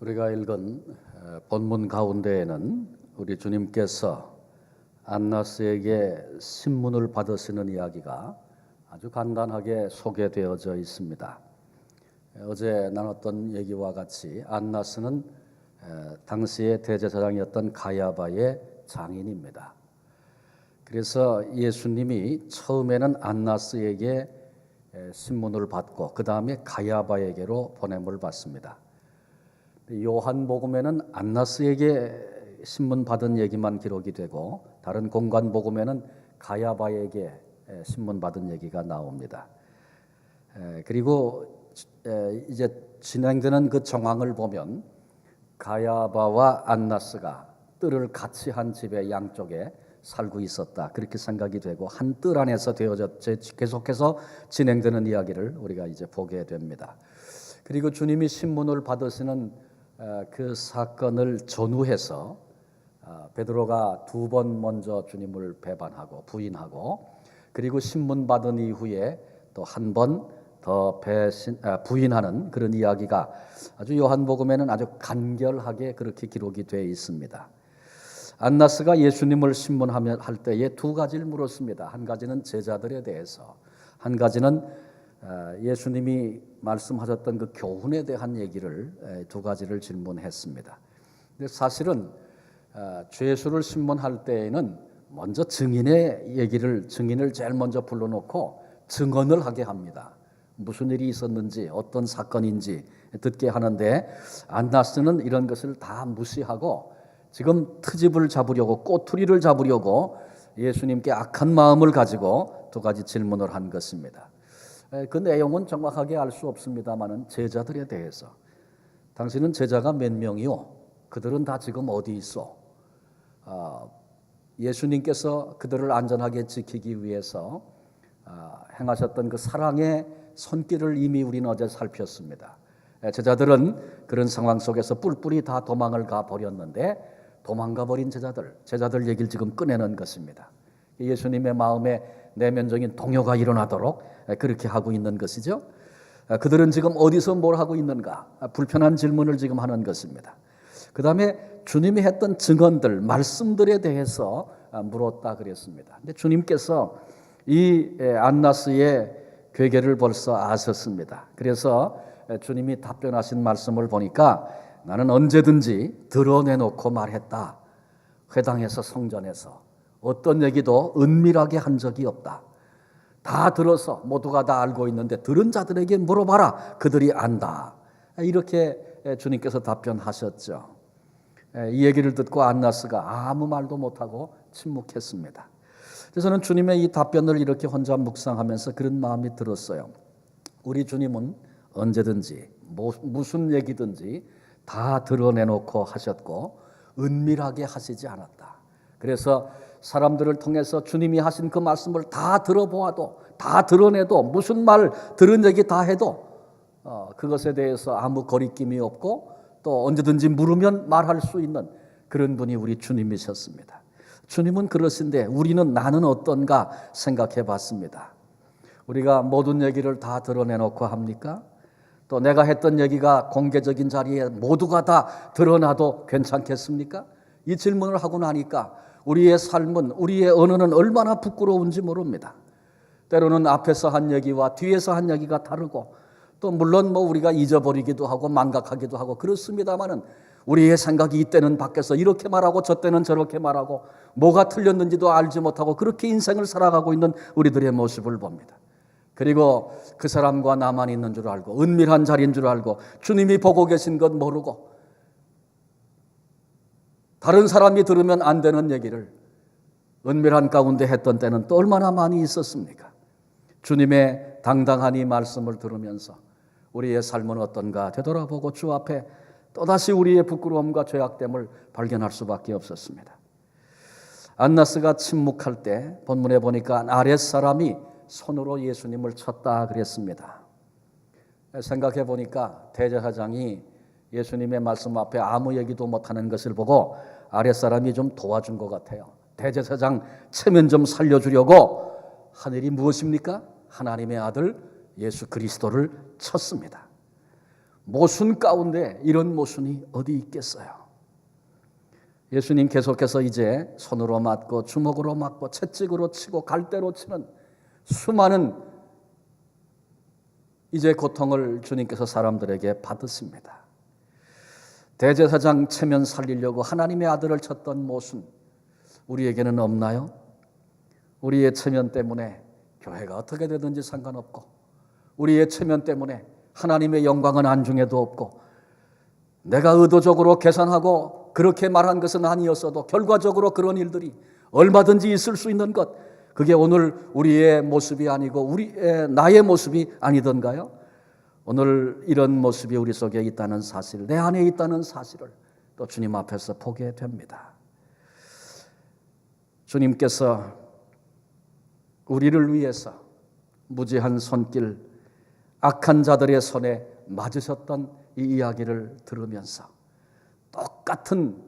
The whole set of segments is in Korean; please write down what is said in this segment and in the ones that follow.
우리가 읽은 본문 가운데에는 우리 주님께서 안나스에게 신문을 받으시는 이야기가 아주 간단하게 소개되어져 있습니다. 어제 나눴던 얘기와 같이 안나스는 당시의 대제사장이었던 가야바의 장인입니다. 그래서 예수님이 처음에는 안나스에게 신문을 받고 그 다음에 가야바에게로 보냄을 받습니다. 요한복음에는 안나스에게 신문 받은 얘기만 기록이 되고 다른 공관복음에는 가야바에게 신문 받은 얘기가 나옵니다. 그리고 이제 진행되는 그 정황을 보면 가야바와 안나스가 뜰을 같이 한 집의 양쪽에 살고 있었다, 그렇게 생각이 되고 한 뜰 안에서 계속해서 진행되는 이야기를 우리가 이제 보게 됩니다. 그리고 주님이 신문을 받으시는 그 사건을 전후해서 베드로가 두 번 먼저 주님을 배반하고 부인하고, 그리고 신문 받은 이후에 또 한 번 더 부인하는 그런 이야기가 아주 요한복음에는 아주 간결하게 그렇게 기록이 되어 있습니다. 안나스가 예수님을 신문할 때에 두 가지를 물었습니다. 한 가지는 제자들에 대해서, 한 가지는 예수님이 말씀하셨던 그 교훈에 대한 얘기를 두 가지를 질문했습니다. 근데 사실은 죄수를 신문할 때에는 먼저 증인을 제일 먼저 불러놓고 증언을 하게 합니다. 무슨 일이 있었는지 어떤 사건인지 듣게 하는데 안나스는 이런 것을 다 무시하고 지금 트집을 잡으려고, 꼬투리를 잡으려고 예수님께 악한 마음을 가지고 두 가지 질문을 한 것입니다. 그 내용은 정확하게 알 수 없습니다만은 제자들에 대해서, 당신은 제자가 몇 명이요? 그들은 다 지금 어디 있어? 예수님께서 그들을 안전하게 지키기 위해서 행하셨던 그 사랑의 손길을 이미 우리는 어제 살폈습니다. 제자들은 그런 상황 속에서 뿔뿔이 다 도망을 가버렸는데 도망가 버린 제자들 얘기를 지금 꺼내는 것입니다. 예수님의 마음에 내면적인 동요가 일어나도록 그렇게 하고 있는 것이죠. 그들은 지금 어디서 뭘 하고 있는가? 불편한 질문을 지금 하는 것입니다. 그 다음에 주님이 했던 증언들, 말씀들에 대해서 물었다 그랬습니다. 근데 주님께서 이 안나스의 괴계를 벌써 아셨습니다. 그래서 주님이 답변하신 말씀을 보니까 나는 언제든지 드러내놓고 말했다. 회당에서, 성전에서 어떤 얘기도 은밀하게 한 적이 없다. 다 들어서 모두가 다 알고 있는데 들은 자들에게 물어봐라. 그들이 안다. 이렇게 주님께서 답변하셨죠. 이 얘기를 듣고 안나스가 아무 말도 못하고 침묵했습니다. 그래서 저는 주님의 이 답변을 이렇게 혼자 묵상하면서 그런 마음이 들었어요. 우리 주님은 언제든지 무슨 얘기든지 다 드러내놓고 하셨고 은밀하게 하시지 않았다. 그래서 사람들을 통해서 주님이 하신 그 말씀을 다 들어보아도, 다 드러내도, 무슨 말 들은 얘기 다 해도 그것에 대해서 아무 거리낌이 없고 또 언제든지 물으면 말할 수 있는 그런 분이 우리 주님이셨습니다. 주님은 그러신데 우리는 나는 어떤가 생각해 봤습니다. 우리가 모든 얘기를 다 드러내놓고 합니까? 또 내가 했던 얘기가 공개적인 자리에 모두가 다 드러나도 괜찮겠습니까? 이 질문을 하고 나니까 우리의 삶은, 우리의 언어는 얼마나 부끄러운지 모릅니다. 때로는 앞에서 한 얘기와 뒤에서 한 얘기가 다르고, 또 물론 우리가 잊어버리기도 하고 망각하기도 하고 그렇습니다만은 우리의 생각이 이때는 밖에서 이렇게 말하고 저때는 저렇게 말하고 뭐가 틀렸는지도 알지 못하고 그렇게 인생을 살아가고 있는 우리들의 모습을 봅니다. 그리고 그 사람과 나만 있는 줄 알고 은밀한 자리인 줄 알고 주님이 보고 계신 것 모르고 다른 사람이 들으면 안 되는 얘기를 은밀한 가운데 했던 때는 또 얼마나 많이 있었습니까? 주님의 당당한 이 말씀을 들으면서 우리의 삶은 어떤가 되돌아보고 주 앞에 또다시 우리의 부끄러움과 죄악됨을 발견할 수밖에 없었습니다. 안나스가 침묵할 때 본문에 보니까 아랫사람이 손으로 예수님을 쳤다 그랬습니다. 생각해 보니까 대제사장이 예수님의 말씀 앞에 아무 얘기도 못하는 것을 보고 아랫사람이 좀 도와준 것 같아요. 대제사장 체면 좀 살려주려고 한 일이 무엇입니까? 하나님의 아들 예수 그리스도를 쳤습니다. 모순 가운데 이런 모순이 어디 있겠어요? 예수님 계속해서 이제 손으로 맞고 주먹으로 맞고 채찍으로 치고 갈대로 치는 수많은 이제 고통을 주님께서 사람들에게 받으십니다. 대제사장 체면 살리려고 하나님의 아들을 쳤던 모순 우리에게는 없나요? 우리의 체면 때문에 교회가 어떻게 되든지 상관없고, 우리의 체면 때문에 하나님의 영광은 안중에도 없고, 내가 의도적으로 계산하고 그렇게 말한 것은 아니었어도 결과적으로 그런 일들이 얼마든지 있을 수 있는 것, 그게 오늘 우리의 모습이 아니고 나의 모습이 아니던가요? 오늘 이런 모습이 우리 속에 있다는 사실, 내 안에 있다는 사실을 또 주님 앞에서 보게 됩니다. 주님께서 우리를 위해서 무지한 손길, 악한 자들의 손에 맞으셨던 이 이야기를 들으면서 똑같은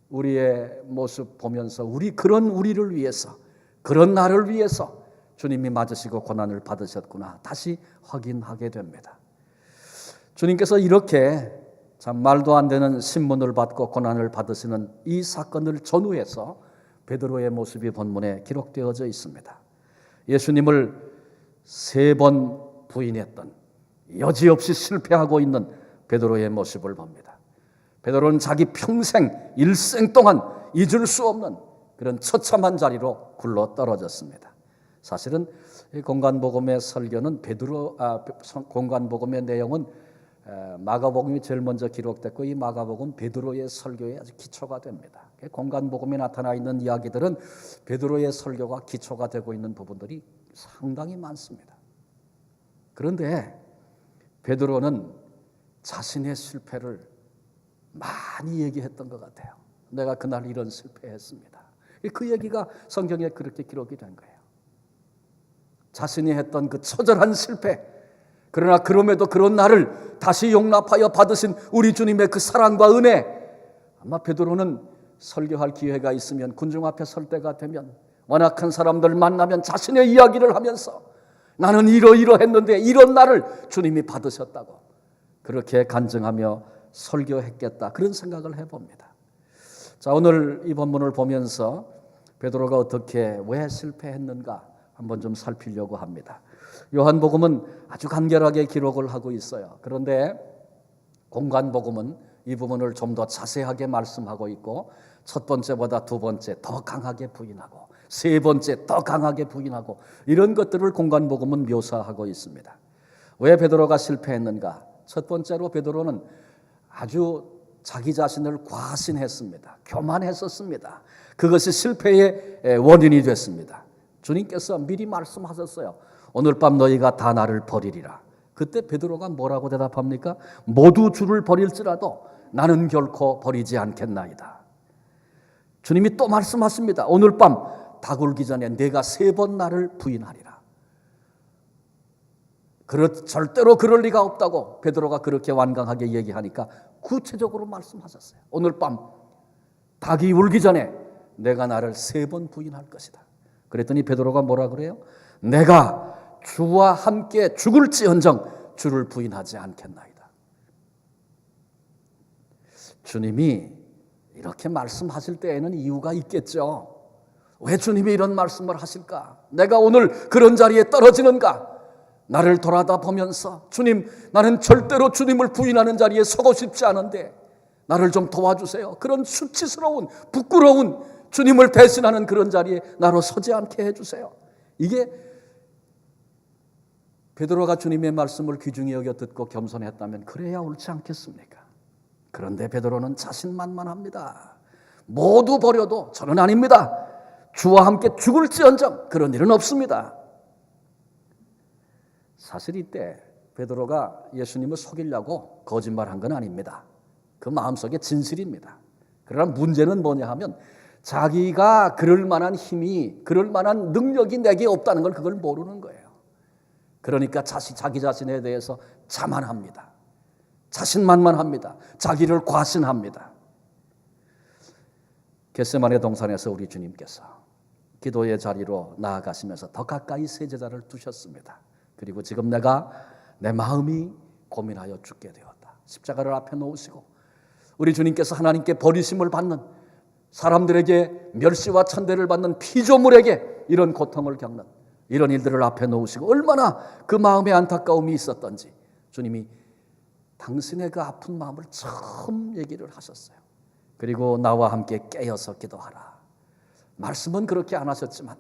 우리의 모습 보면서 그런 우리를 위해서, 그런 나를 위해서 주님이 맞으시고 고난을 받으셨구나 다시 확인하게 됩니다. 주님께서 이렇게 참 말도 안 되는 신문을 받고 고난을 받으시는 이 사건을 전후해서 베드로의 모습이 본문에 기록되어져 있습니다. 예수님을 3번 부인했던, 여지없이 실패하고 있는 베드로의 모습을 봅니다. 베드로는 자기 평생 일생 동안 잊을 수 없는 그런 처참한 자리로 굴러 떨어졌습니다. 사실은 이 공간복음의 설교는 공간복음의 내용은 마가복음이 제일 먼저 기록됐고, 이 마가복음 베드로의 설교에 아주 기초가 됩니다. 공간복음에 나타나 있는 이야기들은 베드로의 설교가 기초가 되고 있는 부분들이 상당히 많습니다. 그런데 베드로는 자신의 실패를 많이 얘기했던 것 같아요. 내가 그날 이런 실패했습니다. 그 얘기가 성경에 그렇게 기록이 된 거예요. 자신이 했던 그 처절한 실패, 그러나 그럼에도 그런 나를 다시 용납하여 받으신 우리 주님의 그 사랑과 은혜, 아마 베드로는 설교할 기회가 있으면, 군중 앞에 설 때가 되면, 완악한 사람들 만나면 자신의 이야기를 하면서 나는 이러이러했는데 이런 나를 주님이 받으셨다고 그렇게 간증하며 설교했겠다, 그런 생각을 해봅니다. 자, 오늘 이 본문을 보면서 베드로가 어떻게, 왜 실패했는가 한번 좀 살피려고 합니다. 요한복음은 아주 간결하게 기록을 하고 있어요. 그런데 공간복음은 이 부분을 좀 더 자세하게 말씀하고 있고, 첫 번째보다 두 번째 더 강하게 부인하고, 세 번째 더 강하게 부인하고, 이런 것들을 공간복음은 묘사하고 있습니다. 왜 베드로가 실패했는가? 첫 번째로 베드로는 아주 자기 자신을 과신했습니다. 교만했었습니다. 그것이 실패의 원인이 됐습니다. 주님께서 미리 말씀하셨어요. 오늘 밤 너희가 다 나를 버리리라. 그때 베드로가 뭐라고 대답합니까? 모두 주를 버릴지라도 나는 결코 버리지 않겠나이다. 주님이 또 말씀하십니다. 오늘 밤 닭 울기 전에 내가 3번 나를 부인하리라. 절대로 그럴 리가 없다고 베드로가 그렇게 완강하게 얘기하니까 구체적으로 말씀하셨어요. 오늘 밤 닭이 울기 전에 내가 나를 3번 부인할 것이다. 그랬더니 베드로가 뭐라 그래요? 내가 주와 함께 죽을지언정 주를 부인하지 않겠나이다. 주님이 이렇게 말씀하실 때에는 이유가 있겠죠. 왜 주님이 이런 말씀을 하실까? 내가 오늘 그런 자리에 떨어지는가? 나를 돌아다 보면서 주님, 나는 절대로 주님을 부인하는 자리에 서고 싶지 않은데 나를 좀 도와주세요. 그런 수치스러운, 부끄러운 주님을 대신하는 그런 자리에 나로 서지 않게 해주세요. 이게 베드로가 주님의 말씀을 귀중히 여겨 듣고 겸손했다면 그래야 옳지 않겠습니까? 그런데 베드로는 자신만만합니다. 모두 버려도 저는 아닙니다. 주와 함께 죽을지언정 그런 일은 없습니다. 사실 이때 베드로가 예수님을 속이려고 거짓말한 건 아닙니다. 그 마음속에 진실입니다. 그러나 문제는 뭐냐 하면 자기가 그럴 만한 힘이, 그럴 만한 능력이 내게 없다는 걸 그걸 모르는 거예요. 그러니까 자기 자신에 대해서 자만합니다. 자신만만합니다. 자기를 과신합니다. 겟세마네 동산에서 우리 주님께서 기도의 자리로 나아가시면서 더 가까이 세 제자를 두셨습니다. 그리고 지금 내가 내 마음이 고민하여 죽게 되었다. 십자가를 앞에 놓으시고 우리 주님께서 하나님께 버리심을 받는, 사람들에게 멸시와 천대를 받는 피조물에게 이런 고통을 겪는 이런 일들을 앞에 놓으시고 얼마나 그 마음에 안타까움이 있었던지 주님이 당신의 그 아픈 마음을 처음 얘기를 하셨어요. 그리고 나와 함께 깨어서 기도하라. 말씀은 그렇게 안 하셨지만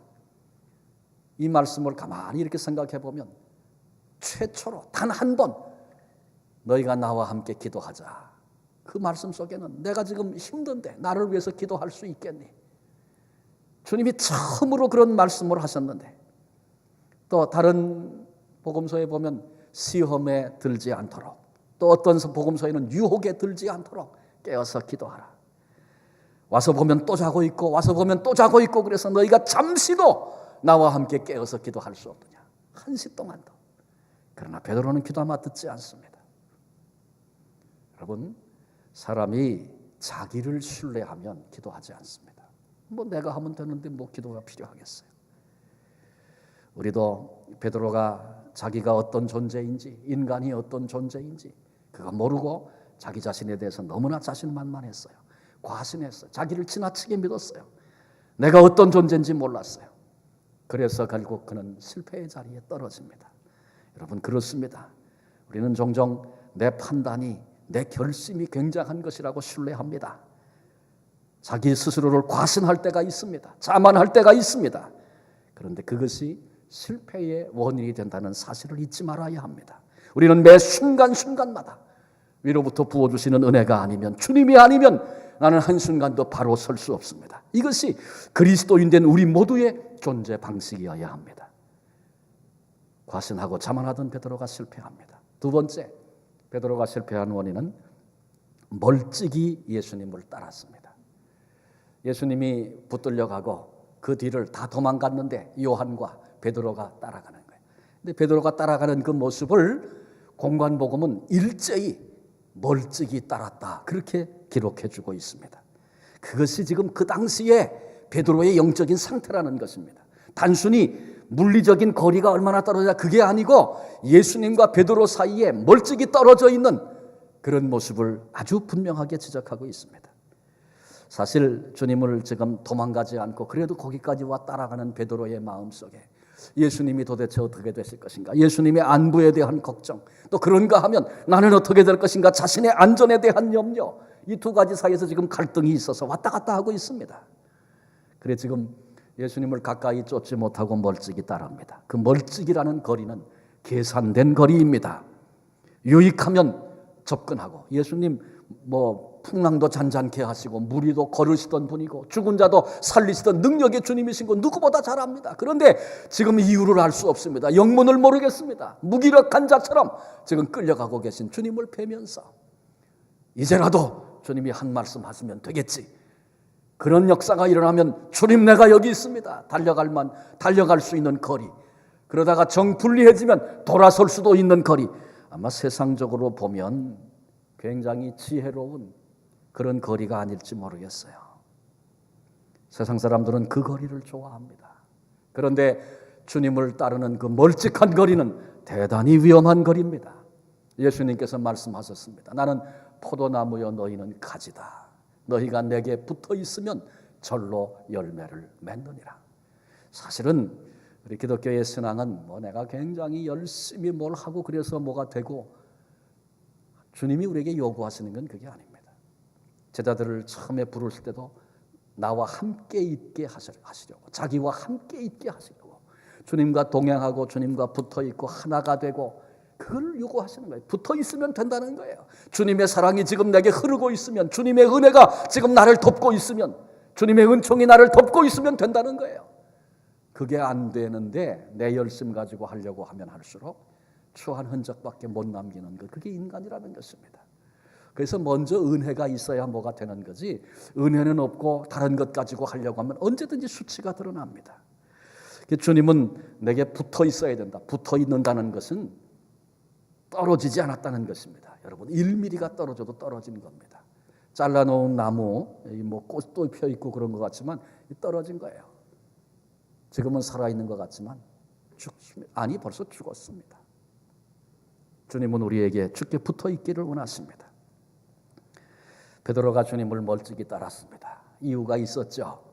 이 말씀을 가만히 이렇게 생각해 보면 최초로 단 한 번 너희가 나와 함께 기도하자. 그 말씀 속에는 내가 지금 힘든데 나를 위해서 기도할 수 있겠니? 주님이 처음으로 그런 말씀을 하셨는데, 또 다른 복음서에 보면 시험에 들지 않도록, 또 어떤 복음서에는 유혹에 들지 않도록 깨어서 기도하라. 와서 보면 또 자고 있고 와서 보면 또 자고 있고 그래서 너희가 잠시도 나와 함께 깨어서 기도할 수 없느냐. 한시 동안도. 그러나 베드로는 기도하면 듣지 않습니다. 여러분, 사람이 자기를 신뢰하면 기도하지 않습니다. 뭐 내가 하면 되는데 뭐 기도가 필요하겠어요. 우리도 베드로가 자기가 어떤 존재인지, 인간이 어떤 존재인지 그거 모르고 자기 자신에 대해서 너무나 자신만만했어요. 과신했어요. 자기를 지나치게 믿었어요. 내가 어떤 존재인지 몰랐어요. 그래서 결국 그는 실패의 자리에 떨어집니다. 여러분, 그렇습니다. 우리는 종종 내 판단이, 내 결심이 굉장한 것이라고 신뢰합니다. 자기 스스로를 과신할 때가 있습니다. 자만할 때가 있습니다. 그런데 그것이 실패의 원인이 된다는 사실을 잊지 말아야 합니다. 우리는 매 순간순간마다 위로부터 부어주시는 은혜가 아니면, 주님이 아니면 나는 한순간도 바로 설 수 없습니다. 이것이 그리스도인 된 우리 모두의 존재 방식이어야 합니다. 과신하고 자만하던 베드로가 실패합니다. 두 번째, 베드로가 실패한 원인은 멀찍이 예수님을 따랐습니다. 예수님이 붙들려 가고 그 뒤를 다 도망갔는데 요한과 베드로가 따라가는 거예요. 근데 베드로가 따라가는 그 모습을 공관복음은 일제히 멀찍이 따랐다, 그렇게 기록해 주고 있습니다. 그것이 지금 그 당시에 베드로의 영적인 상태라는 것입니다. 단순히 물리적인 거리가 얼마나 떨어져, 그게 아니고 예수님과 베드로 사이에 멀찍이 떨어져 있는 그런 모습을 아주 분명하게 지적하고 있습니다. 사실 주님을 지금 도망가지 않고 그래도 거기까지 와 따라가는 베드로의 마음속에 예수님이 도대체 어떻게 되실 것인가, 예수님의 안부에 대한 걱정, 또 그런가 하면 나는 어떻게 될 것인가, 자신의 안전에 대한 염려, 이 두 가지 사이에서 지금 갈등이 있어서 왔다 갔다 하고 있습니다. 그래 지금 예수님을 가까이 쫓지 못하고 멀찍이 따라합니다. 그 멀찍이라는 거리는 계산된 거리입니다. 유익하면 접근하고, 예수님 뭐 풍랑도 잔잔케 하시고 무리도 걸으시던 분이고 죽은 자도 살리시던 능력의 주님이신 거 누구보다 잘 압니다. 그런데 지금 이유를 알 수 없습니다. 영문을 모르겠습니다. 무기력한 자처럼 지금 끌려가고 계신 주님을 뵈면서 이제라도 주님이 한 말씀 하시면 되겠지, 그런 역사가 일어나면 주님 내가 여기 있습니다, 달려갈 수 있는 거리, 그러다가 정 불리해지면 돌아설 수도 있는 거리, 아마 세상적으로 보면 굉장히 지혜로운 그런 거리가 아닐지 모르겠어요. 세상 사람들은 그 거리를 좋아합니다. 그런데 주님을 따르는 그 멀찍한 거리는 대단히 위험한 거리입니다. 예수님께서 말씀하셨습니다. 나는 포도나무여 너희는 가지다. 너희가 내게 붙어 있으면 절로 열매를 맺느니라. 사실은 우리 기독교의 신앙은 뭐 내가 굉장히 열심히 뭘 하고 그래서 뭐가 되고, 주님이 우리에게 요구하시는 건 그게 아닙니다. 제자들을 처음에 부르실 때도 나와 함께 있게 하시려고, 자기와 함께 있게 하시려고, 주님과 동행하고 주님과 붙어 있고 하나가 되고, 그걸 요구하시는 거예요. 붙어 있으면 된다는 거예요. 주님의 사랑이 지금 내게 흐르고 있으면, 주님의 은혜가 지금 나를 덮고 있으면, 주님의 은총이 나를 덮고 있으면 된다는 거예요. 그게 안 되는데 내 열심 가지고 하려고 하면 할수록 추한 흔적밖에 못 남기는 것, 그게 인간이라는 것입니다. 그래서 먼저 은혜가 있어야 뭐가 되는 거지, 은혜는 없고 다른 것 가지고 하려고 하면 언제든지 수치가 드러납니다. 주님은 내게 붙어 있어야 된다. 붙어 있는다는 것은 떨어지지 않았다는 것입니다. 여러분, 1mm가 떨어져도 떨어진 겁니다. 잘라놓은 나무, 뭐 꽃도 펴 있고 그런 것 같지만 떨어진 거예요. 지금은 살아있는 것 같지만 벌써 죽었습니다. 주님은 우리에게 주께 붙어 있기를 원하십니다. 베드로가 주님을 멀찍이 따랐습니다. 이유가 있었죠.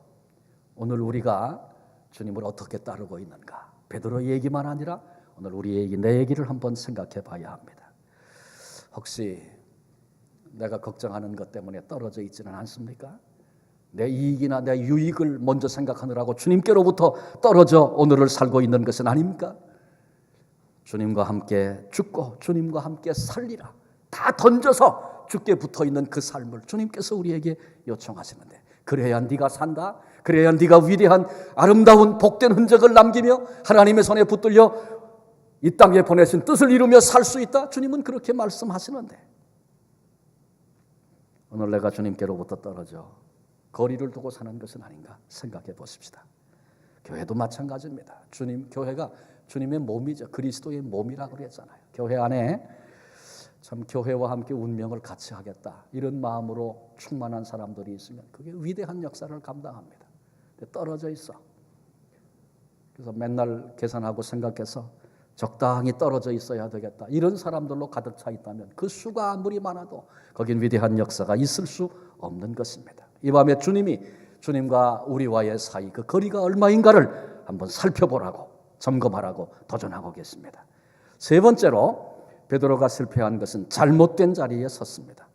오늘 우리가 주님을 어떻게 따르고 있는가? 베드로의 얘기만 아니라 오늘 우리의 얘기, 내 얘기를 한번 생각해 봐야 합니다. 혹시 내가 걱정하는 것 때문에 떨어져 있지는 않습니까? 내 이익이나 내 유익을 먼저 생각하느라고 주님께로부터 떨어져 오늘을 살고 있는 것은 아닙니까? 주님과 함께 죽고 주님과 함께 살리라. 다 던져서 주께 붙어있는 그 삶을 주님께서 우리에게 요청하시는데, 그래야 네가 산다, 그래야 네가 위대한 아름다운 복된 흔적을 남기며 하나님의 손에 붙들려 이 땅에 보내신 뜻을 이루며 살 수 있다, 주님은 그렇게 말씀하시는데, 오늘 내가 주님께로부터 떨어져 거리를 두고 사는 것은 아닌가 생각해 보십시다. 교회도 마찬가지입니다. 교회가 주님의 몸이죠. 그리스도의 몸이라고 그랬잖아요. 교회 안에 참 교회와 함께 운명을 같이 하겠다, 이런 마음으로 충만한 사람들이 있으면 그게 위대한 역사를 감당합니다. 근데 떨어져 있어. 그래서 맨날 계산하고 생각해서 적당히 떨어져 있어야 되겠다, 이런 사람들로 가득 차 있다면 그 수가 아무리 많아도 거긴 위대한 역사가 있을 수 없는 것입니다. 이 밤에 주님과 우리와의 사이, 그 거리가 얼마인가를 한번 살펴보라고, 점검하라고 도전하고 계십니다. 세 번째로 베드로가 실패한 것은 잘못된 자리에 섰습니다.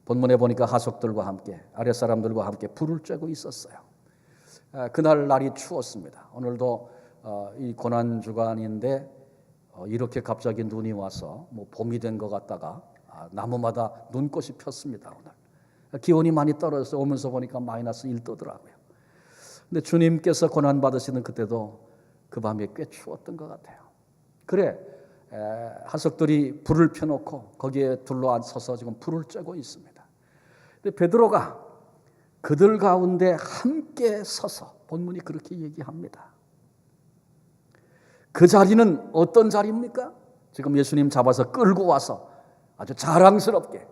본문에 보니까 하석들과 함께, 아랫사람들과 함께 불을 쬐고 있었어요. 그날 날이 추웠습니다. 오늘도 이 고난주간인데 이렇게 갑자기 눈이 와서 봄이 된 것 같다가 나무마다 눈꽃이 폈습니다. 오늘 기온이 많이 떨어져서 오면서 보니까 마이너스 1도더라고요. 근데 주님께서 고난 받으시는 그때도 그 밤에 꽤 추웠던 것 같아요. 그래, 하석들이 불을 펴놓고 거기에 둘러앉아서 지금 불을 쬐고 있습니다. 근데 베드로가 그들 가운데 함께 서서, 본문이 그렇게 얘기합니다. 그 자리는 어떤 자리입니까? 지금 예수님 잡아서 끌고 와서 아주 자랑스럽게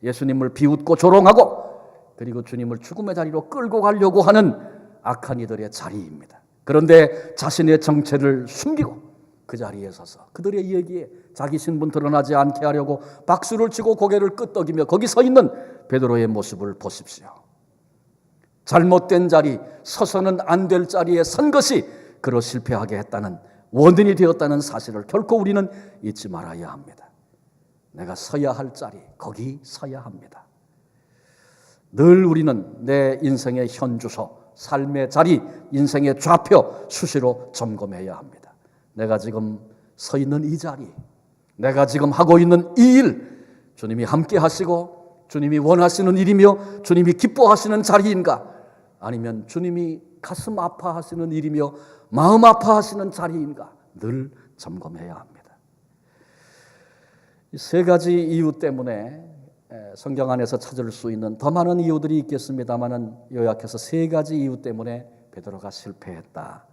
예수님을 비웃고 조롱하고 그리고 주님을 죽음의 자리로 끌고 가려고 하는 악한 이들의 자리입니다. 그런데 자신의 정체를 숨기고 그 자리에 서서 그들의 얘기에 자기 신분 드러나지 않게 하려고 박수를 치고 고개를 끄덕이며 거기 서 있는 베드로의 모습을 보십시오. 잘못된 자리, 서서는 안 될 자리에 선 것이 그로 실패하게 했다는, 원인이 되었다는 사실을 결코 우리는 잊지 말아야 합니다. 내가 서야 할 자리, 거기 서야 합니다. 늘 우리는 내 인생의 현주소, 삶의 자리, 인생의 좌표 수시로 점검해야 합니다. 내가 지금 서 있는 이 자리, 내가 지금 하고 있는 이 일, 주님이 함께 하시고 주님이 원하시는 일이며 주님이 기뻐하시는 자리인가? 아니면 주님이 가슴 아파하시는 일이며 마음 아파하시는 자리인가? 늘 점검해야 합니다. 이 세 가지 이유 때문에 성경 안에서 찾을 수 있는 더 많은 이유들이 있겠습니다마는 요약해서 세 가지 이유 때문에 베드로가 실패했다.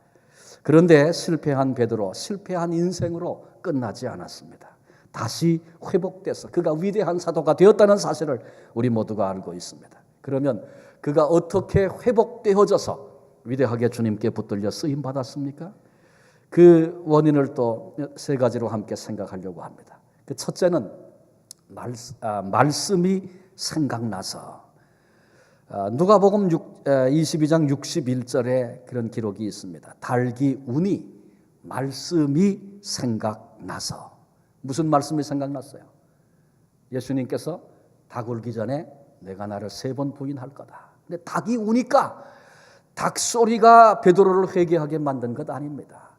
그런데 실패한 베드로, 실패한 인생으로 끝나지 않았습니다. 다시 회복돼서 그가 위대한 사도가 되었다는 사실을 우리 모두가 알고 있습니다. 그러면 그가 어떻게 회복되어져서 위대하게 주님께 붙들려 쓰임 받았습니까? 그 원인을 또 세 가지로 함께 생각하려고 합니다. 그 첫째는 말씀이 생각나서, 누가복음 22장 61절에 그런 기록이 있습니다. 달기 운이 말씀이 생각나서. 무슨 말씀이 생각났어요? 예수님께서 닭 울기 전에 내가 나를 3번 부인할 거다. 근데 닭이 우니까 닭소리가 베드로를 회개하게 만든 것 아닙니다.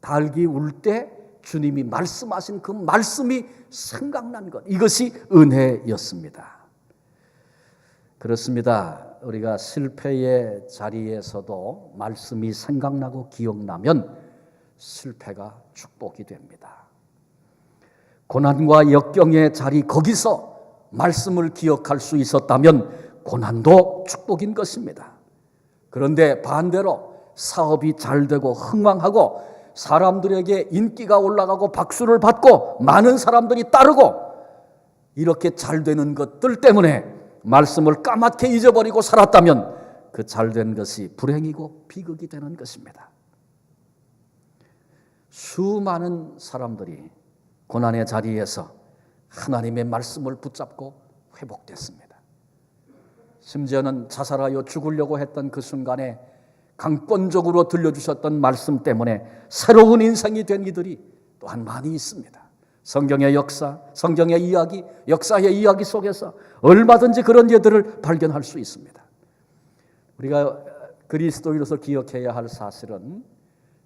닭이 울 때 주님이 말씀하신 그 말씀이 생각난 것, 이것이 은혜였습니다. 그렇습니다. 우리가 실패의 자리에서도 말씀이 생각나고 기억나면 실패가 축복이 됩니다. 고난과 역경의 자리, 거기서 말씀을 기억할 수 있었다면 고난도 축복인 것입니다. 그런데 반대로 사업이 잘 되고 흥왕하고 사람들에게 인기가 올라가고 박수를 받고 많은 사람들이 따르고 이렇게 잘 되는 것들 때문에 말씀을 까맣게 잊어버리고 살았다면 그 잘된 것이 불행이고 비극이 되는 것입니다. 수많은 사람들이 고난의 자리에서 하나님의 말씀을 붙잡고 회복됐습니다. 심지어는 자살하여 죽으려고 했던 그 순간에 강권적으로 들려주셨던 말씀 때문에 새로운 인생이 된 이들이 또한 많이 있습니다. 성경의 역사, 성경의 이야기, 역사의 이야기 속에서 얼마든지 그런 예들을 발견할 수 있습니다. 우리가 그리스도인으로서 기억해야 할 사실은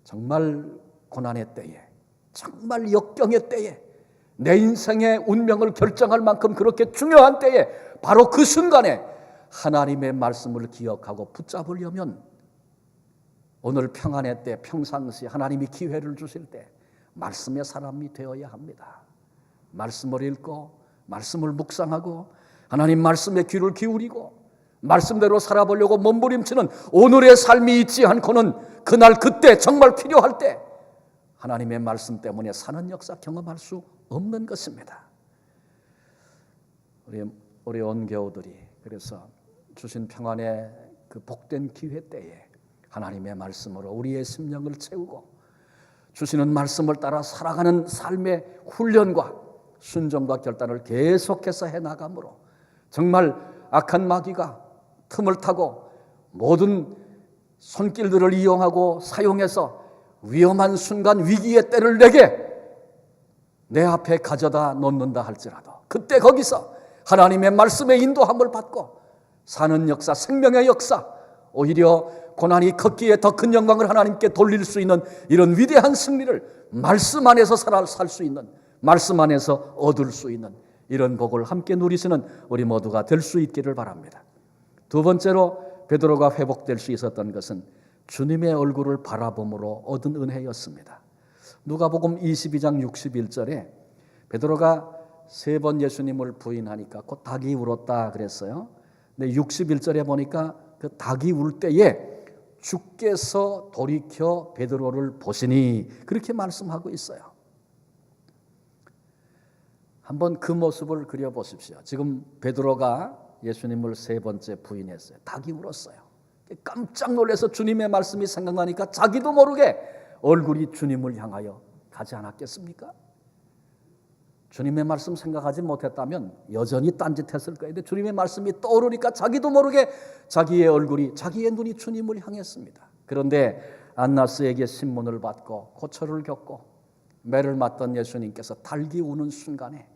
정말 고난의 때에, 정말 역경의 때에, 내 인생의 운명을 결정할 만큼 그렇게 중요한 때에 바로 그 순간에 하나님의 말씀을 기억하고 붙잡으려면 오늘 평안의 때, 평상시 하나님이 기회를 주실 때 말씀의 사람이 되어야 합니다. 말씀을 읽고 말씀을 묵상하고 하나님 말씀에 귀를 기울이고 말씀대로 살아보려고 몸부림치는 오늘의 삶이 있지 않고는 그날 그때 정말 필요할 때 하나님의 말씀 때문에 사는 역사 경험할 수 없는 것입니다. 우리 온교우들이 그래서 주신 평안의 그 복된 기회 때에 하나님의 말씀으로 우리의 심령을 채우고 주시는 말씀을 따라 살아가는 삶의 훈련과 순종과 결단을 계속해서 해나감으로 정말 악한 마귀가 틈을 타고 모든 손길들을 이용하고 사용해서 위험한 순간 위기의 때를 내게 내 앞에 가져다 놓는다 할지라도 그때 거기서 하나님의 말씀의 인도함을 받고 사는 역사, 생명의 역사, 오히려 고난이 컸기에 더 큰 영광을 하나님께 돌릴 수 있는 이런 위대한 승리를 말씀 안에서 살 수 있는, 말씀 안에서 얻을 수 있는 이런 복을 함께 누리시는 우리 모두가 될 수 있기를 바랍니다. 두 번째로 베드로가 회복될 수 있었던 것은 주님의 얼굴을 바라봄으로 얻은 은혜였습니다. 누가복음 22장 61절에 베드로가 3번 예수님을 부인하니까 곧 닭이 울었다 그랬어요. 근데 61절에 보니까 그 닭이 울 때에 주께서 돌이켜 베드로를 보시니 그렇게 말씀하고 있어요. 한번 그 모습을 그려보십시오. 지금 베드로가 예수님을 3번째 부인했어요. 닭이 울었어요. 깜짝 놀라서 주님의 말씀이 생각나니까 자기도 모르게 얼굴이 주님을 향하여 가지 않았겠습니까? 주님의 말씀 생각하지 못했다면 여전히 딴짓했을 거예요. 근데 주님의 말씀이 떠오르니까 자기도 모르게 자기의 얼굴이, 자기의 눈이 주님을 향했습니다. 그런데 안나스에게 신문을 받고 고초를 겪고 매를 맞던 예수님께서 닭이 우는 순간에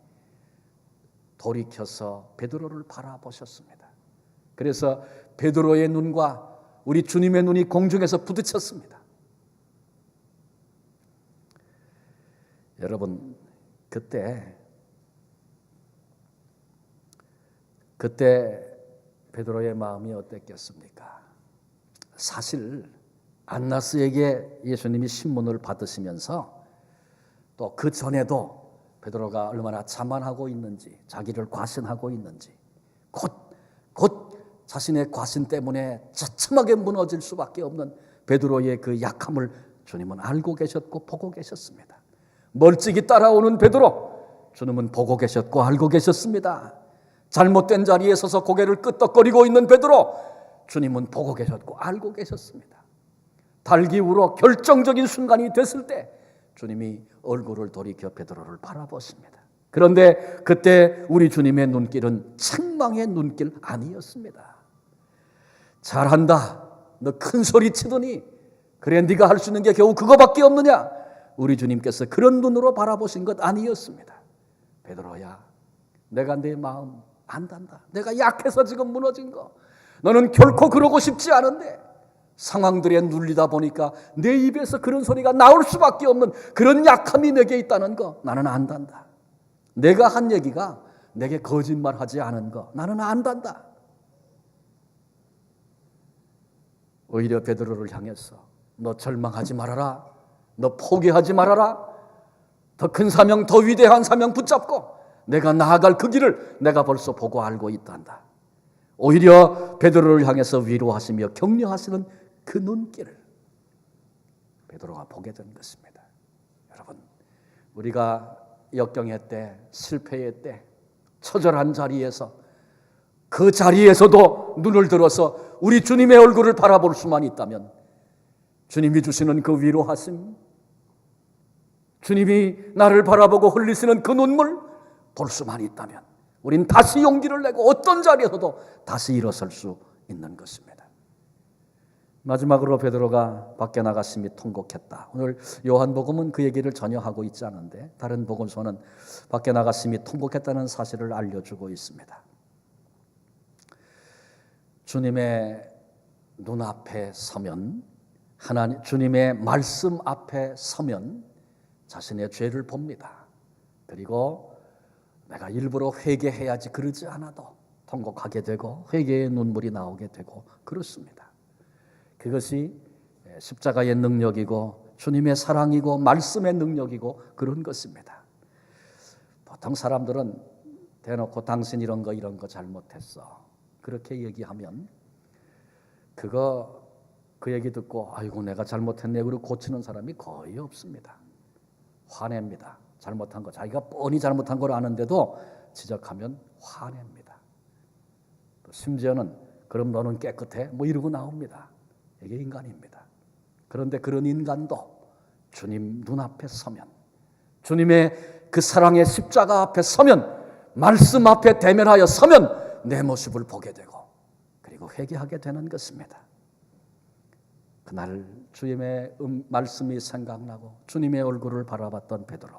돌이켜서 베드로를 바라보셨습니다. 그래서 베드로의 눈과 우리 주님의 눈이 공중에서 부딪혔습니다. 여러분, 그때 베드로의 마음이 어땠겠습니까? 사실 안나스에게 예수님이 신문을 받으시면서 또 그 전에도 베드로가 얼마나 자만하고 있는지, 자기를 과신하고 있는지, 곧 자신의 과신 때문에 처참하게 무너질 수밖에 없는 베드로의 그 약함을 주님은 알고 계셨고 보고 계셨습니다. 멀찍이 따라오는 베드로, 주님은 보고 계셨고 알고 계셨습니다. 잘못된 자리에 서서 고개를 끄덕거리고 있는 베드로, 주님은 보고 계셨고 알고 계셨습니다. 닭이 울어 결정적인 순간이 됐을 때 주님이 얼굴을 돌이켜 베드로를 바라보십니다. 그런데 그때 우리 주님의 눈길은 책망의 눈길 아니었습니다. 잘한다, 너 큰 소리 치더니 그래 네가 할 수 있는 게 겨우 그거밖에 없느냐? 우리 주님께서 그런 눈으로 바라보신 것 아니었습니다. 베드로야, 내가 내 마음 안단다. 내가 약해서 지금 무너진 거. 너는 결코 그러고 싶지 않은데 상황들에 눌리다 보니까 내 입에서 그런 소리가 나올 수밖에 없는 그런 약함이 내게 있다는 거 나는 안단다. 내가 한 얘기가 내게 거짓말하지 않은 거 나는 안단다. 오히려 베드로를 향해서 너 절망하지 말아라. 너 포기하지 말아라. 더 큰 사명, 더 위대한 사명 붙잡고 내가 나아갈 그 길을 내가 벌써 보고 알고 있단다. 오히려 베드로를 향해서 위로하시며 격려하시는 그 눈길을 베드로가 보게 된 것입니다. 여러분, 우리가 역경의 때, 실패의 때, 처절한 자리에서 그 자리에서도 눈을 들어서 우리 주님의 얼굴을 바라볼 수만 있다면 주님이 주시는 그 위로하심, 주님이 나를 바라보고 흘리시는 그 눈물 볼 수만 있다면 우린 다시 용기를 내고 어떤 자리에서도 다시 일어설 수 있는 것입니다. 마지막으로 베드로가 밖에 나갔음이 통곡했다. 오늘 요한복음은 그 얘기를 전혀 하고 있지 않은데 다른 복음서는 밖에 나갔음이 통곡했다는 사실을 알려주고 있습니다. 주님의 눈앞에 서면, 주님의 말씀 앞에 서면 자신의 죄를 봅니다. 그리고 내가 일부러 회개해야지 그러지 않아도 통곡하게 되고 회개의 눈물이 나오게 되고 그렇습니다. 그것이 십자가의 능력이고 주님의 사랑이고 말씀의 능력이고 그런 것입니다. 보통 사람들은 대놓고 당신 이런 거 잘못했어 그렇게 얘기하면 그 얘기 듣고 아이고 내가 잘못했네 그리고 고치는 사람이 거의 없습니다. 화냅니다. 잘못한 거 자기가 뻔히 잘못한 걸 아는데도 지적하면 화냅니다. 또 심지어는 그럼 너는 깨끗해 뭐 이러고 나옵니다. 이게 인간입니다. 그런데 그런 인간도 주님 눈앞에 서면, 주님의 그 사랑의 십자가 앞에 서면, 말씀 앞에 대면하여 서면 내 모습을 보게 되고 그리고 회개하게 되는 것입니다. 그날 주님의 말씀이 생각나고 주님의 얼굴을 바라봤던 베드로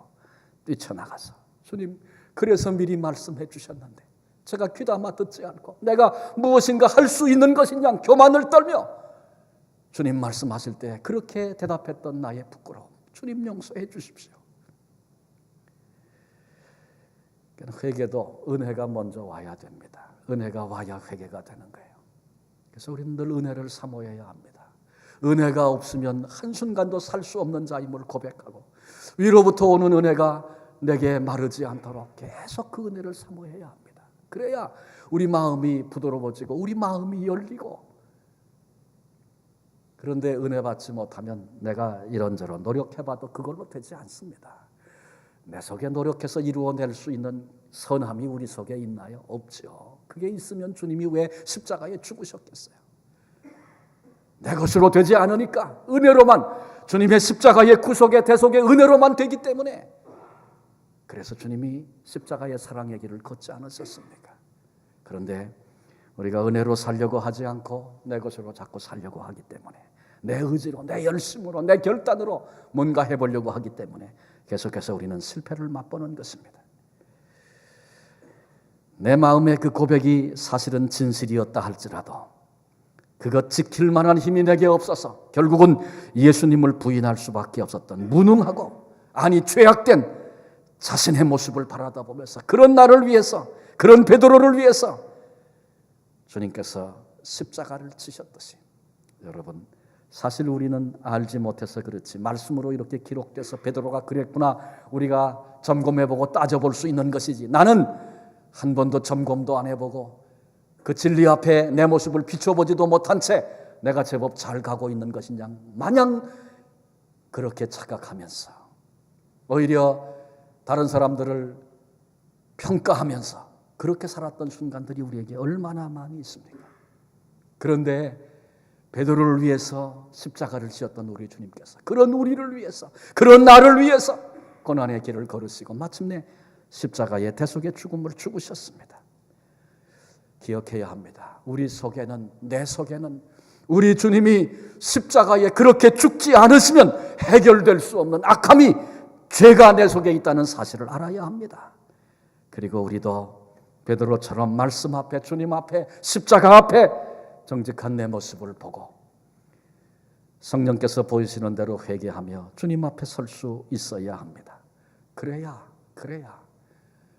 뛰쳐나가서 주님 그래서 미리 말씀해 주셨는데 제가 귀담아 듣지 않고 내가 무엇인가 할 수 있는 것이냐 교만을 떨며 주님 말씀하실 때 그렇게 대답했던 나의 부끄러움 주님 용서해 주십시오. 회개도 은혜가 먼저 와야 됩니다. 은혜가 와야 회개가 되는 거예요. 그래서 우리는 늘 은혜를 사모해야 합니다. 은혜가 없으면 한순간도 살 수 없는 자임을 고백하고 위로부터 오는 은혜가 내게 마르지 않도록 계속 그 은혜를 사모해야 합니다. 그래야 우리 마음이 부드러워지고 우리 마음이 열리고 그런데 은혜 받지 못하면 내가 이런저런 노력해봐도 그걸로 되지 않습니다. 내 속에 노력해서 이루어낼 수 있는 선함이 우리 속에 있나요? 없죠. 그게 있으면 주님이 왜 십자가에 죽으셨겠어요? 내 것으로 되지 않으니까 은혜로만 주님의 십자가의 구속의 대속의 은혜로만 되기 때문에 그래서 주님이 십자가의 사랑의 길을 걷지 않으셨습니까? 그런데 우리가 은혜로 살려고 하지 않고 내 것으로 자꾸 살려고 하기 때문에 내 의지로 내 열심으로 내 결단으로 뭔가 해보려고 하기 때문에 계속해서 우리는 실패를 맛보는 것입니다. 내 마음의 그 고백이 사실은 진실이었다 할지라도 그것 지킬 만한 힘이 내게 없어서 결국은 예수님을 부인할 수밖에 없었던 무능하고 아니 죄악된 자신의 모습을 바라다 보면서 그런 나를 위해서 그런 베드로를 위해서 주님께서 십자가를 지셨듯이 여러분 사실 우리는 알지 못해서 그렇지 말씀으로 이렇게 기록돼서 베드로가 그랬구나 우리가 점검해보고 따져볼 수 있는 것이지 나는 한 번도 점검도 안 해보고 그 진리 앞에 내 모습을 비춰보지도 못한 채 내가 제법 잘 가고 있는 것이냐 마냥 그렇게 착각하면서 오히려 다른 사람들을 평가하면서 그렇게 살았던 순간들이 우리에게 얼마나 많이 있습니까? 그런데 베드로를 위해서 십자가를 지었던 우리 주님께서 그런 우리를 위해서 그런 나를 위해서 고난의 길을 걸으시고 마침내 십자가의 대속의 죽음을 죽으셨습니다. 기억해야 합니다. 우리 속에는 내 속에는 우리 주님이 십자가에 그렇게 죽지 않으시면 해결될 수 없는 악함이 죄가 내 속에 있다는 사실을 알아야 합니다. 그리고 우리도 베드로처럼 말씀 앞에 주님 앞에 십자가 앞에 정직한 내 모습을 보고 성령께서 보이시는 대로 회개하며 주님 앞에 설 수 있어야 합니다. 그래야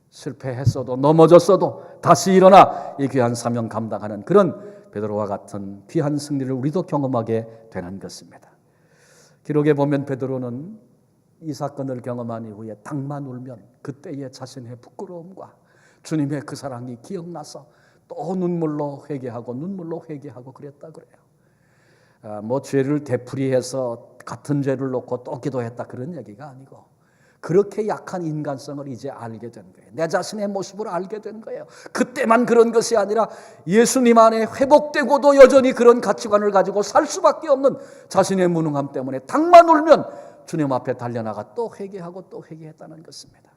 실패했어도 넘어졌어도 다시 일어나 이 귀한 사명 감당하는 그런 베드로와 같은 귀한 승리를 우리도 경험하게 되는 것입니다. 기록에 보면 베드로는 이 사건을 경험한 이후에 당만 울면 그때의 자신의 부끄러움과 주님의 그 사랑이 기억나서 또 눈물로 회개하고 그랬다 그래요. 뭐 죄를 되풀이해서 같은 죄를 놓고 또 기도했다 그런 얘기가 아니고 그렇게 약한 인간성을 이제 알게 된 거예요. 내 자신의 모습을 알게 된 거예요. 그때만 그런 것이 아니라 예수님 안에 회복되고도 여전히 그런 가치관을 가지고 살 수밖에 없는 자신의 무능함 때문에 당만 울면 주님 앞에 달려나가 또 회개하고 또 회개했다는 것입니다.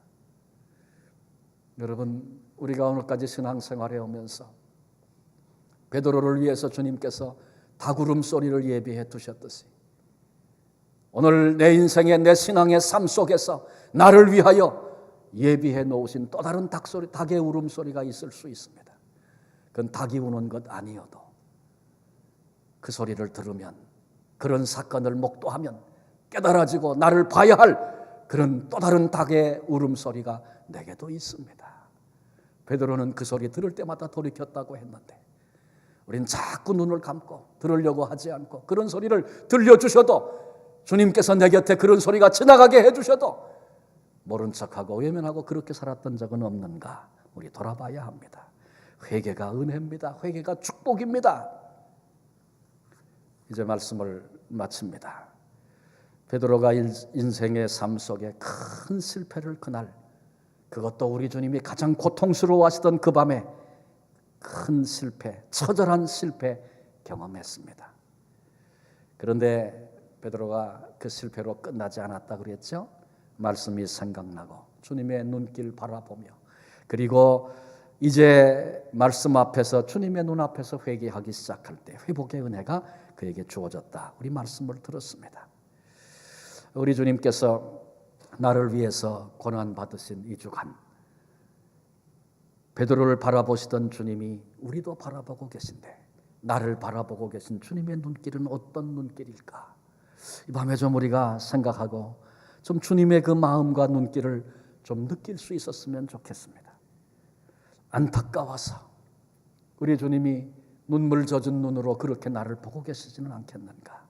여러분, 우리가 오늘까지 신앙생활해 오면서 베드로를 위해서 주님께서 닭울음 소리를 예비해 두셨듯이 오늘 내 인생의 내 신앙의 삶 속에서 나를 위하여 예비해 놓으신 또 다른 닭의 울음소리가 있을 수 있습니다. 그건 닭이 우는 것 아니어도 그 소리를 들으면, 그런 사건을 목도하면 깨달아지고 나를 봐야 할 그런 또 다른 닭의 울음소리가 내게도 있습니다. 베드로는 그 소리 들을 때마다 돌이켰다고 했는데 우린 자꾸 눈을 감고 들으려고 하지 않고, 그런 소리를 들려주셔도, 주님께서 내 곁에 그런 소리가 지나가게 해주셔도 모른 척하고 외면하고 그렇게 살았던 적은 없는가? 우리 돌아봐야 합니다. 회개가 은혜입니다. 회개가 축복입니다. 이제 말씀을 마칩니다. 베드로가 인생의 삶 속에 큰 실패를 그날, 그것도 우리 주님이 가장 고통스러워하시던 그 밤에 큰 실패, 처절한 실패 경험했습니다. 그런데 베드로가 그 실패로 끝나지 않았다 그랬죠. 말씀이 생각나고 주님의 눈길 바라보며, 그리고 이제 말씀 앞에서, 주님의 눈앞에서 회개하기 시작할 때 회복의 은혜가 그에게 주어졌다. 우리 말씀을 들었습니다. 우리 주님께서 나를 위해서 고난받으신 이 주간, 베드로를 바라보시던 주님이 우리도 바라보고 계신데, 나를 바라보고 계신 주님의 눈길은 어떤 눈길일까? 이 밤에 좀 우리가 생각하고 좀 주님의 그 마음과 눈길을 좀 느낄 수 있었으면 좋겠습니다. 안타까워서 우리 주님이 눈물 젖은 눈으로 그렇게 나를 보고 계시지는 않겠는가?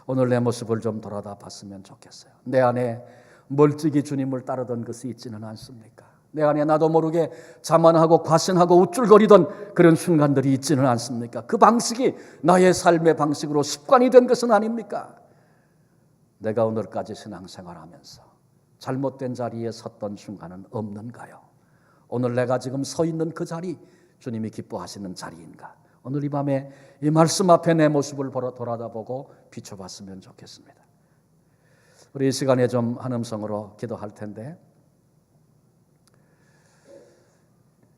오늘 내 모습을 좀 돌아다 봤으면 좋겠어요. 내 안에 멀찍이 주님을 따르던 것이 있지는 않습니까? 내 안에 나도 모르게 자만하고 과신하고 우쭐거리던 그런 순간들이 있지는 않습니까? 그 방식이 나의 삶의 방식으로 습관이 된 것은 아닙니까? 내가 오늘까지 신앙생활하면서 잘못된 자리에 섰던 순간은 없는가요? 오늘 내가 지금 서 있는 그 자리, 주님이 기뻐하시는 자리인가? 오늘 이 밤에 이 말씀 앞에 내 모습을 돌아다보고 비춰봤으면 좋겠습니다. 우리 이 시간에 좀 한음성으로 기도할 텐데,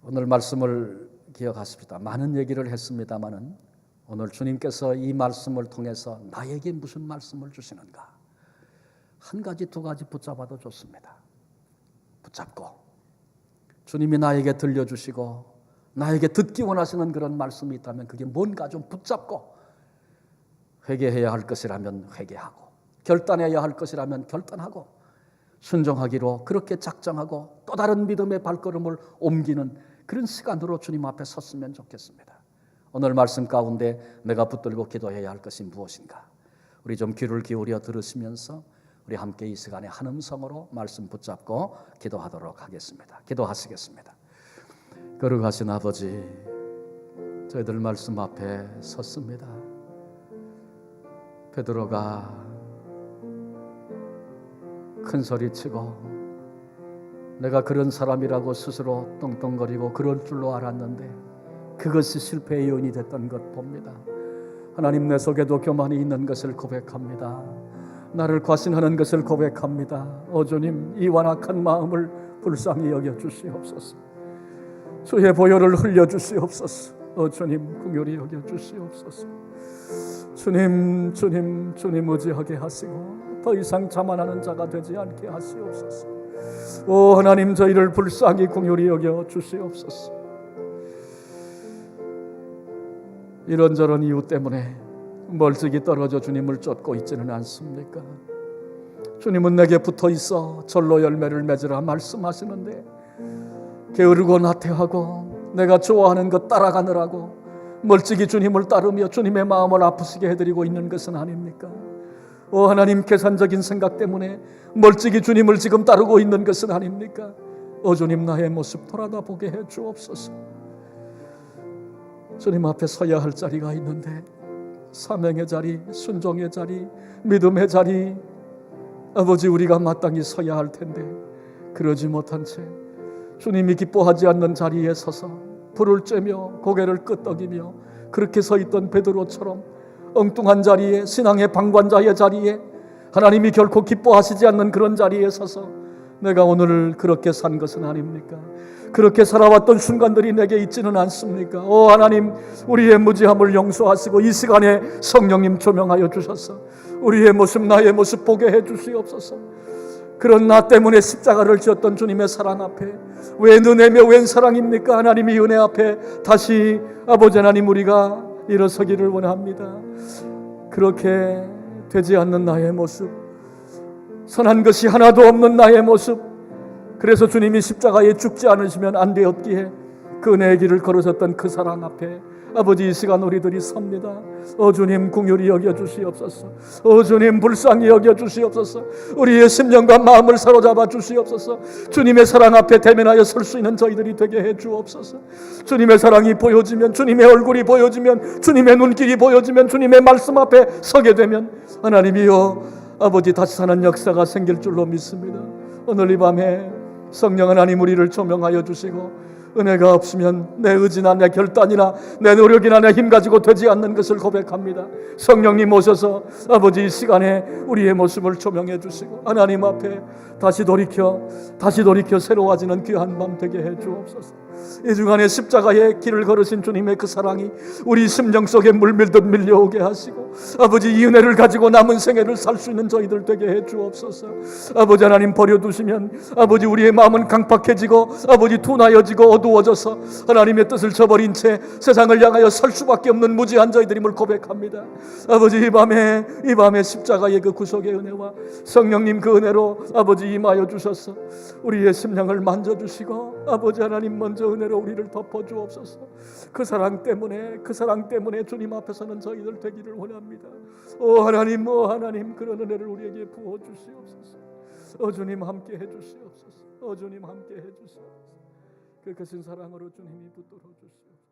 오늘 말씀을 기억하십시다. 많은 얘기를 했습니다마는 오늘 주님께서 이 말씀을 통해서 나에게 무슨 말씀을 주시는가? 한 가지, 두 가지 붙잡아도 좋습니다. 붙잡고 주님이 나에게 들려주시고 나에게 듣기 원하시는 그런 말씀이 있다면 그게 뭔가 좀 붙잡고, 회개해야 할 것이라면 회개하고, 결단해야 할 것이라면 결단하고, 순종하기로 그렇게 작정하고 또 다른 믿음의 발걸음을 옮기는 그런 시간으로 주님 앞에 섰으면 좋겠습니다. 오늘 말씀 가운데 내가 붙들고 기도해야 할 것이 무엇인가? 우리 좀 귀를 기울여 들으시면서 우리 함께 이 시간에 한음성으로 말씀 붙잡고 기도하도록 하겠습니다. 기도하시겠습니다. 거룩하신 아버지, 저희들 말씀 앞에 섰습니다. 베드로가 큰 소리치고 내가 그런 사람이라고 스스로 떵떵거리고 그럴 줄로 알았는데 그것이 실패의 요인이 됐던 것 봅니다. 하나님, 내 속에도 교만이 있는 것을 고백합니다. 나를 과신하는 것을 고백합니다. 오 주님, 이 완악한 마음을 불쌍히 여겨 주시옵소서. 주의 보혈을 흘려 주시옵소서. 오 주님, 긍휼히 여겨 주시옵소서. 주님 의지하게 하시고 더 이상 자만하는 자가 되지 않게 하시옵소서. 오 하나님, 저희를 불쌍히 긍휼히 여겨 주시옵소서. 이런저런 이유 때문에 멀찍이 떨어져 주님을 쫓고 있지는 않습니까? 주님은 내게 붙어 있어 절로 열매를 맺으라 말씀하시는데 게으르고 나태하고 내가 좋아하는 것 따라가느라고 멀찍이 주님을 따르며 주님의 마음을 아프시게 해드리고 있는 것은 아닙니까? 오 하나님, 계산적인 생각 때문에 멀찍이 주님을 지금 따르고 있는 것은 아닙니까? 오 주님, 나의 모습 돌아다 보게 해 주옵소서. 주님 앞에 서야 할 자리가 있는데, 사명의 자리, 순종의 자리, 믿음의 자리, 아버지, 우리가 마땅히 서야 할 텐데 그러지 못한 채 주님이 기뻐하지 않는 자리에 서서 불을 쬐며 고개를 끄덕이며 그렇게 서 있던 베드로처럼 엉뚱한 자리에, 신앙의 방관자의 자리에 하나님이 결코 기뻐하시지 않는 그런 자리에 서서 내가 오늘 그렇게 산 것은 아닙니까? 그렇게 살아왔던 순간들이 내게 있지는 않습니까? 오 하나님, 우리의 무지함을 용서하시고 이 시간에 성령님 조명하여 주셔서 우리의 모습, 나의 모습 보게 해 주시옵소서. 그런 나 때문에 십자가를 지었던 주님의 사랑 앞에 웬 은혜며 웬 사랑입니까? 하나님이 은혜 앞에 다시 아버지 하나님 우리가 일어서기를 원합니다. 그렇게 되지 않는 나의 모습, 선한 것이 하나도 없는 나의 모습, 그래서 주님이 십자가에 죽지 않으시면 안 되었기에 그 은혜의 길을 걸으셨던 그 사랑 앞에 아버지 이 시간 우리들이 섭니다. 주님 긍휼히 여겨주시옵소서. 주님 불쌍히 여겨주시옵소서. 우리의 심령과 마음을 사로잡아 주시옵소서. 주님의 사랑 앞에 대면하여 설 수 있는 저희들이 되게 해 주옵소서. 주님의 사랑이 보여지면, 주님의 얼굴이 보여지면, 주님의 눈길이 보여지면, 주님의 말씀 앞에 서게 되면 하나님이여 아버지 다시 사는 역사가 생길 줄로 믿습니다. 오늘 이 밤에 성령 하나님 우리를 조명하여 주시고 은혜가 없으면 내 의지나 내 결단이나 내 노력이나 내 힘 가지고 되지 않는 것을 고백합니다. 성령님 오셔서 아버지 이 시간에 우리의 모습을 조명해 주시고 하나님 앞에 다시 돌이켜 새로워지는 귀한 밤 되게 해 주옵소서. 이 주간에 십자가의 길을 걸으신 주님의 그 사랑이 우리 심령 속에 물밀듯 밀려오게 하시고 아버지 이 은혜를 가지고 남은 생애를 살 수 있는 저희들 되게 해 주옵소서. 아버지 하나님 버려두시면 아버지 우리의 마음은 강팍해지고 아버지 둔하여지고 어두워져서 하나님의 뜻을 저버린 채 세상을 향하여 설 수밖에 없는 무지한 저희들임을 고백합니다. 아버지 이 밤에 십자가의 그 구속의 은혜와 성령님 그 은혜로 아버지 임하여 주셔서 우리의 심령을 만져주시고 아버지 하나님 먼저 은혜로 우리를 덮어주옵소서. 그 사랑 때문에 주님 앞에서는 저희들 되기를 원합니다. 오 하나님 그런 은혜를 우리에게 부어주시옵소서. 주님 함께 해주시옵소서. 주님 함께 해주시옵소서. 그 크신 사랑으로 주님이 붙들어 주시옵소서.